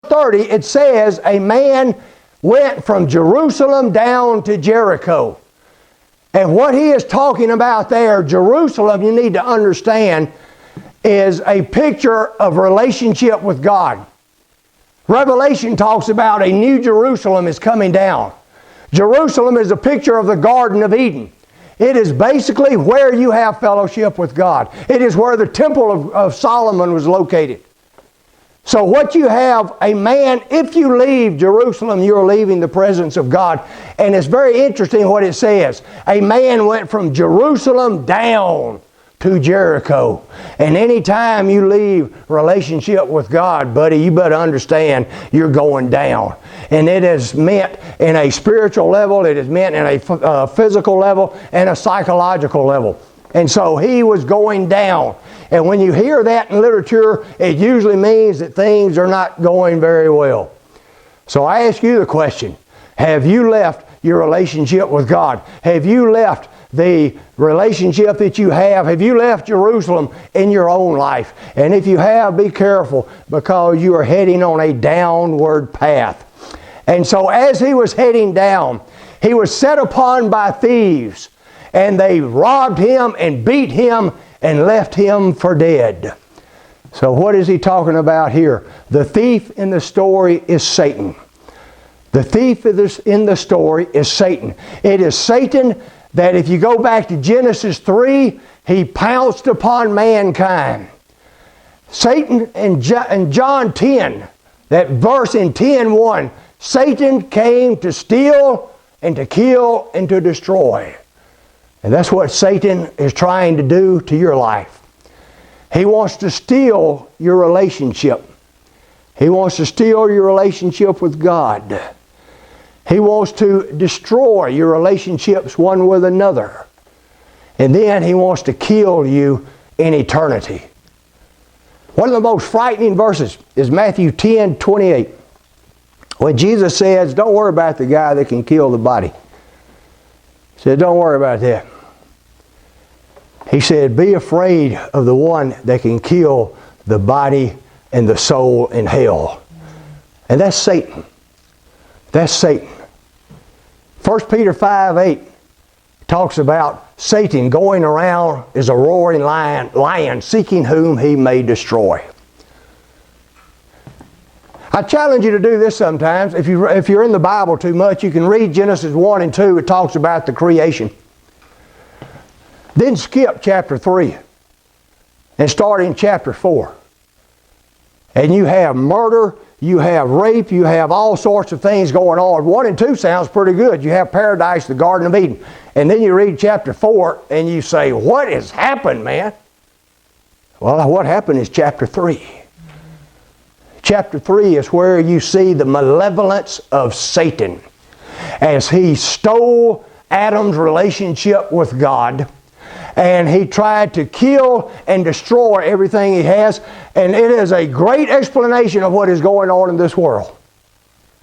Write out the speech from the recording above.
30, it says a man went from Jerusalem down to Jericho. And what he is talking about there, Jerusalem, you need to understand, is a picture of relationship with God. Revelation talks about a new Jerusalem is coming down. Jerusalem is a picture of the Garden of Eden. It is basically where you have fellowship with God. It is where the Temple of Solomon was located. So what you have, a man, if you leave Jerusalem, you're leaving the presence of God. And it's very interesting what it says. A man went from Jerusalem down to Jericho. And anytime you leave relationship with God, buddy, you better understand you're going down. And it is meant in a spiritual level, it is meant in a physical level, and a psychological level. And so he was going down. And when you hear that in literature, it usually means that things are not going very well. So I ask you the question, have you left your relationship with God? Have you left the relationship that you have? Have you left Jerusalem in your own life? And if you have, be careful, because you are heading on a downward path. And so as he was heading down, he was set upon by thieves, and they robbed him and beat him and left him for dead. So what is he talking about here? The thief in the story is Satan. The thief in the story is Satan. It is Satan that, if you go back to Genesis 3, he pounced upon mankind. Satan in John 10, that verse in 10:1, Satan came to steal and to kill and to destroy. And that's what Satan is trying to do to your life. He wants to steal your relationship. He wants to steal your relationship with God. He wants to destroy your relationships one with another. And then he wants to kill you in eternity. One of the most frightening verses is Matthew 10:28. When Jesus says, don't worry about the guy that can kill the body. He said, don't worry about that. He said, be afraid of the one that can kill the body and the soul in hell. And that's Satan. That's Satan. 1 Peter 5:8 talks about Satan going around as a roaring lion seeking whom he may destroy. I challenge you to do this sometimes. If you're in the Bible too much, you can read Genesis 1 and 2. It talks about the creation. Then skip chapter 3 and start in chapter 4. And you have murder, you have rape, you have all sorts of things going on. 1 and 2 sounds pretty good. You have paradise, the Garden of Eden. And then you read chapter 4 and you say, what has happened, man? Well, what happened is chapter 3. Chapter 3 is where you see the malevolence of Satan as he stole Adam's relationship with God, and he tried to kill and destroy everything he has. And it is a great explanation of what is going on in this world.